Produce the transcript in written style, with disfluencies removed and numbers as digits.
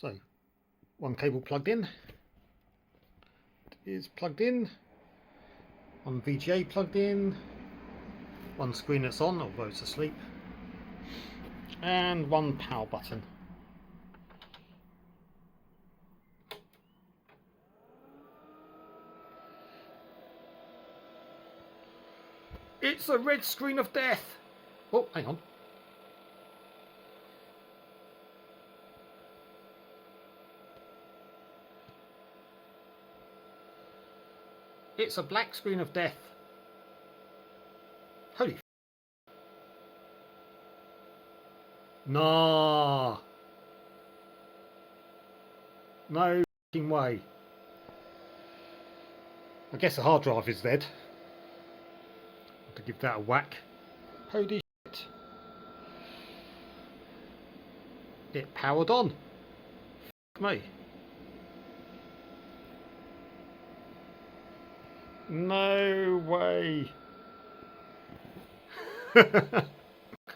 So, one cable plugged in, is plugged in, one VGA plugged in, one screen that's on, although it's asleep, and one power button. It's a red screen of death! Oh, hang on. It's a black screen of death. Holy f***. Nah. No f***ing way. I guess the hard drive is dead. Have to give that a whack. Holy shit. It powered on. F*** me. No way.